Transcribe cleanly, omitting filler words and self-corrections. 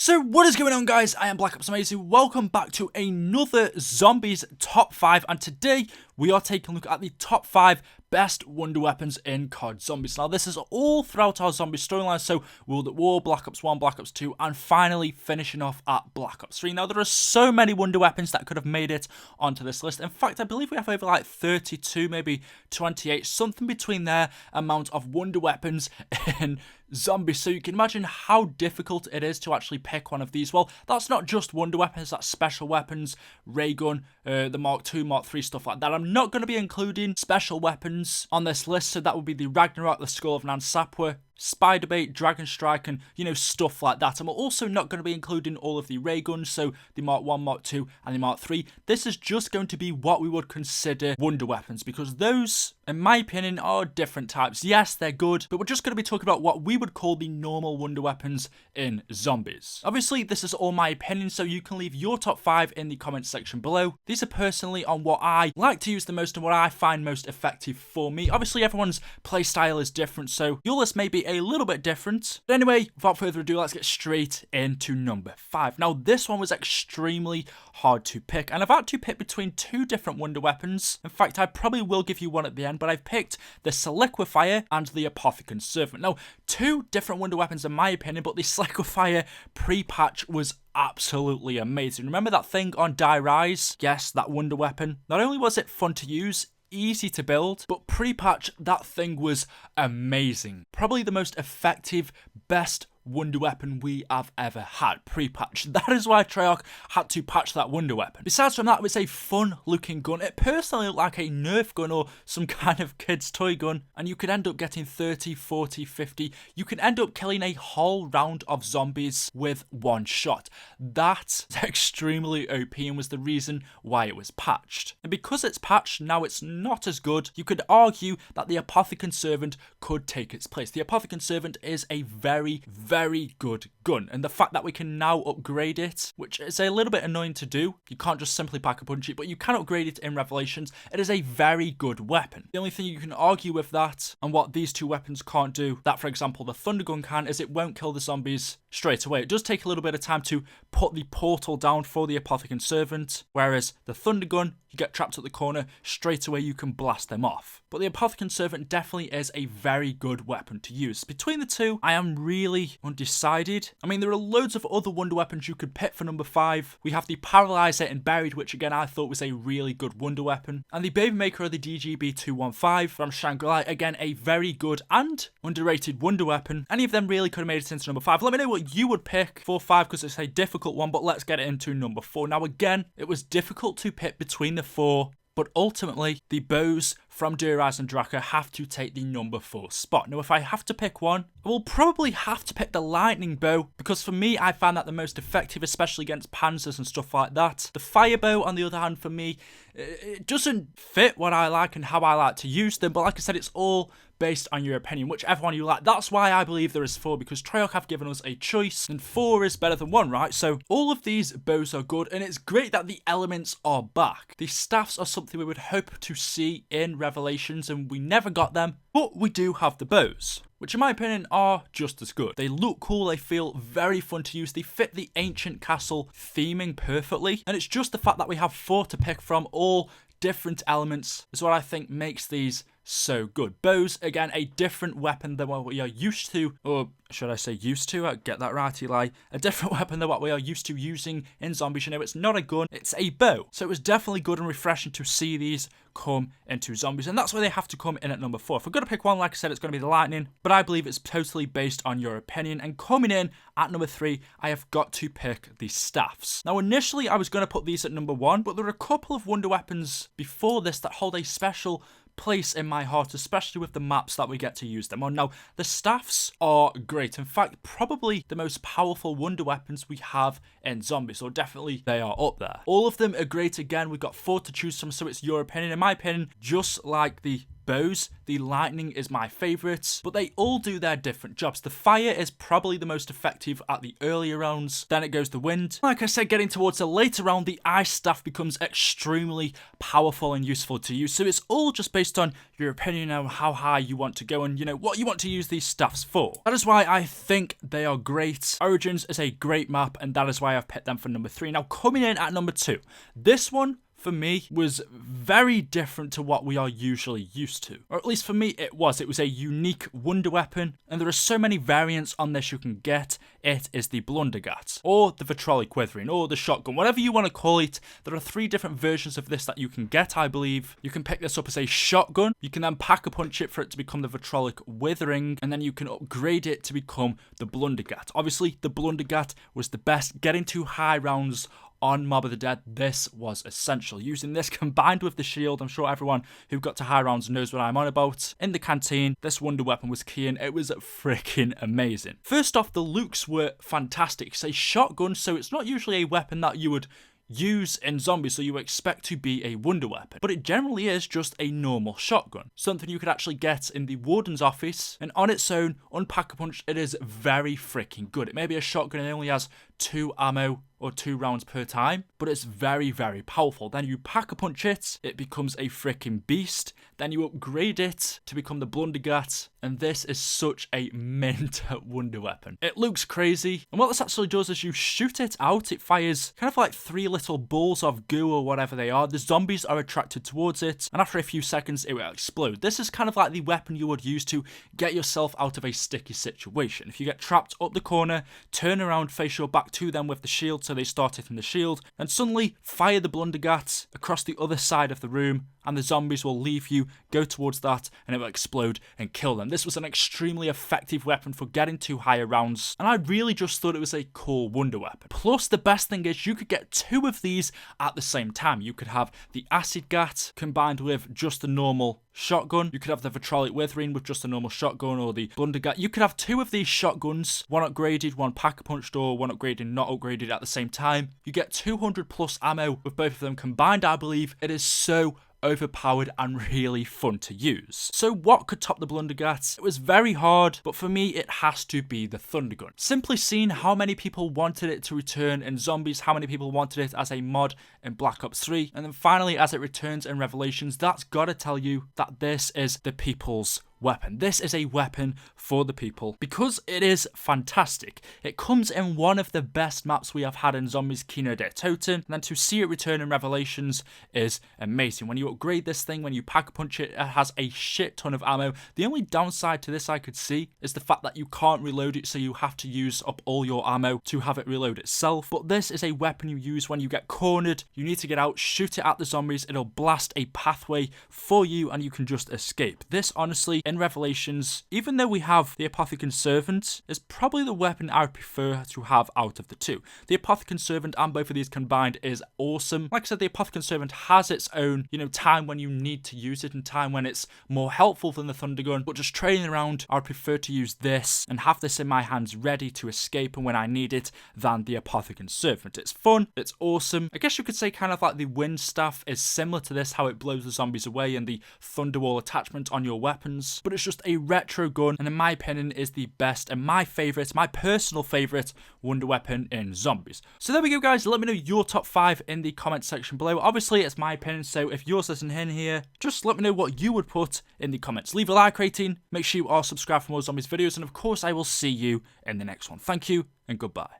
So what is going on, guys? I am BlackOpsAmazing. Welcome back to another Zombies Top 5, and today we are taking a look at the top 5 best wonder weapons in COD Zombies. Now this is all throughout our zombie storyline, so World at War, Black Ops 1, Black Ops 2, and finally finishing off at Black Ops 3. Now there are so many wonder weapons that could have made it onto this list. In fact, I believe we have over like 32, maybe 28, something between there amount of wonder weapons in Zombies, so you can imagine how difficult it is to actually pick one of these. Well, that's not just wonder weapons, that's special weapons, ray gun, the Mark II, Mark III, stuff like that. I'm not going to be including special weapons on this list, so that would be the Ragnarok, the Skull of Nan Sapwa, Spiderbait, Dragon Strike, and stuff like that. I'm also not going to be including all of the ray guns, so the Mark 1, Mark 2, and the Mark 3. This is just going to be what we would consider wonder weapons, because those, in my opinion, are different types. Yes, they're good, but we're just going to be talking about what we would call the normal wonder weapons in Zombies. Obviously, this is all my opinion, so you can leave your top 5 in the comment section below. These are personally on what I like to use the most and what I find most effective for me. Obviously, everyone's playstyle is different, so your list may be a little bit different. But anyway, without further ado, let's get straight into number 5. Now, this one was extremely hard to pick, and I've had to pick between two different wonder weapons. In fact, I probably will give you one at the end, but I've picked the Soliquifier and the Apothic Servant. Now, two different wonder weapons in my opinion, but the Soliquifier pre-patch was absolutely amazing. Remember that thing on Die Rise? Yes, that wonder weapon. Not only was it fun to use, easy to build, but pre-patch, that thing was amazing. Probably the most effective, best wonder weapon we have ever had pre-patch. That is why Treyarch had to patch that wonder weapon. Besides from that, it's a fun looking gun. It personally looked like a Nerf gun or some kind of kid's toy gun, and you could end up getting 30, 40, 50. You can end up killing a whole round of zombies with one shot. That's extremely OP and was the reason why it was patched. And because it's patched, now it's not as good. You could argue that the Apothic Servant could take its place. The Apothic Servant is a very good gun, and the fact that we can now upgrade it, which is a little bit annoying to do, you can't just simply pack a punch it, but you can upgrade it in Revelations. It is a very good weapon. The only thing you can argue with that, and what these two weapons can't do, that for example the Thunder Gun can, is it won't kill the zombies straight away. It does take a little bit of time to put the portal down for the Apothic Servant, whereas the Thunder Gun, you get trapped at the corner, straight away you can blast them off. But the Apothic Servant definitely is a very good weapon to use. Between the two, I am really undecided. I mean, there are loads of other wonder weapons you could pick for number 5. We have the Paralyzer and Buried, which again I thought was a really good wonder weapon. And the Baby Maker of the DGB-215 from Shangri-La, again a very good and underrated wonder weapon. Any of them really could have made it into number 5. Let me know what you would pick for 5, because it's a difficult one, but let's get it into number 4. Now again, it was difficult to pick between the 4, but ultimately the bows from Duraz and Draka have to take the number 4 spot. Now if I have to pick one, I will probably have to pick the Lightning Bow, because for me I found that the most effective, especially against panzers and stuff like that. The Fire Bow, on the other hand, for me, it doesn't fit what I like and how I like to use them, but like I said, it's all based on your opinion, whichever one you like. That's why I believe there is 4, because Treyarch have given us a choice, and 4 is better than 1, right? So all of these bows are good, and it's great that the elements are back. The staffs are something we would hope to see in Revelations, and we never got them, but we do have the bows, which in my opinion are just as good. They look cool, they feel very fun to use, they fit the ancient castle theming perfectly, and it's just the fact that we have 4 to pick from, all different elements, is what I think makes these so good. Bows, again, a different weapon than what we are used to, or should I say used to? I get that right, Eli. A different weapon than what we are used to using in Zombies. You know, it's not a gun, it's a bow. So it was definitely good and refreshing to see these come into Zombies, and that's why they have to come in at number 4. If we're going to pick one, like I said, it's going to be the Lightning, but I believe it's totally based on your opinion. And coming in at number 3, I have got to pick the Staffs. Now initially I was going to put these at number 1, but there are a couple of wonder weapons before this that hold a special place in my heart, especially with the maps that we get to use them on. Now, the staffs are great. In fact, probably the most powerful wonder weapons we have in Zombies, so definitely they are up there. All of them are great. Again, we've got 4 to choose from, so it's your opinion. In my opinion, just like the bows. The lightning is my favourite, but they all do their different jobs. The fire is probably the most effective at the earlier rounds, then it goes the wind. Like I said, getting towards the later round, the ice staff becomes extremely powerful and useful to use. So it's all just based on your opinion on how high you want to go and, what you want to use these staffs for. That is why I think they are great. Origins is a great map, and that is why I've picked them for number 3. Now, coming in at number 2, this one, for me, was very different to what we are usually used to. Or at least for me, it was. It was a unique wonder weapon, and there are so many variants on this you can get. It is the blundergat, or the vitrolic withering, or the shotgun, whatever you want to call it. There are 3 different versions of this that you can get, I believe. You can pick this up as a shotgun. You can then pack a punch it for it to become the vitrolic withering, and then you can upgrade it to become the blundergat. Obviously, the blundergat was the best. Getting to high rounds on Mob of the Dead, this was essential. Using this combined with the shield, I'm sure everyone who got to high rounds knows what I'm on about. In the canteen, this wonder weapon was key, and it was freaking amazing. First off, the looks were fantastic. It's a shotgun, so it's not usually a weapon that you would use in zombies, so you expect to be a wonder weapon, but it generally is just a normal shotgun, something you could actually get in the warden's office, and on its own, unpack a punch, it is very freaking good. It may be a shotgun and it only has 2 ammo or 2 rounds per time, but it's very, very powerful. Then you pack a punch it, it becomes a freaking beast. Then you upgrade it to become the blundergat, and this is such a mint wonder weapon. It looks crazy, and what this actually does is you shoot it out, it fires kind of like 3 little balls of goo or whatever they are. The zombies are attracted towards it, and after a few seconds it will explode. This is kind of like the weapon you would use to get yourself out of a sticky situation. If you get trapped up the corner, turn around, face your back to them with the shield, so they start hitting the shield, and suddenly fire the blundergat across the other side of the room, and the zombies will leave you, go towards that, and it will explode and kill them. This was an extremely effective weapon for getting to higher rounds, and I really just thought it was a cool wonder weapon. Plus, the best thing is you could get 2 of these at the same time. You could have the acid gat combined with just the normal shotgun. You could have the vitrolic withering with just a normal shotgun, or the blundergat. You could have 2 of these shotguns, one upgraded, one pack-a-punched, or one upgraded, not upgraded at the same time. You get 200 plus ammo with both of them combined, I believe. It is so overpowered and really fun to use. So what could top the blundergat? It was very hard, but for me it has to be the thundergun. Simply seeing how many people wanted it to return in zombies, how many people wanted it as a mod in Black Ops 3, and then finally as it returns in Revelations, that's gotta tell you that this is the people's weapon. This is a weapon for the people because it is fantastic. It comes in one of the best maps we have had in Zombies, Kino der Toten, and then to see it return in Revelations is amazing. When you upgrade this thing, when you pack a punch it, it has a shit ton of ammo. The only downside to this I could see is the fact that you can't reload it, so you have to use up all your ammo to have it reload itself. But this is a weapon you use when you get cornered. You need to get out, shoot it at the zombies, it'll blast a pathway for you and you can just escape. This honestly, in Revelations, even though we have the Apothic Servant, is probably the weapon I prefer to have out of the 2. The Apothic Servant and both of these combined is awesome. Like I said, the Apothic Servant has its own, time when you need to use it and time when it's more helpful than the Thundergun, but just training around, I prefer to use this and have this in my hands ready to escape and when I need it than the Apothic Servant. It's fun, it's awesome. I guess you could say kind of like the Wind Staff is similar to this, how it blows the zombies away, and the Thunderwall attachment on your weapons. But it's just a retro gun, and in my opinion is the best and my personal favourite wonder weapon in zombies. So there we go, guys. Let me know your top 5 in the comment section below. Obviously it's my opinion, so if yours isn't in here, just let me know what you would put in the comments. Leave a like rating, make sure you are subscribed for more zombies videos, and of course I will see you in the next one. Thank you and goodbye.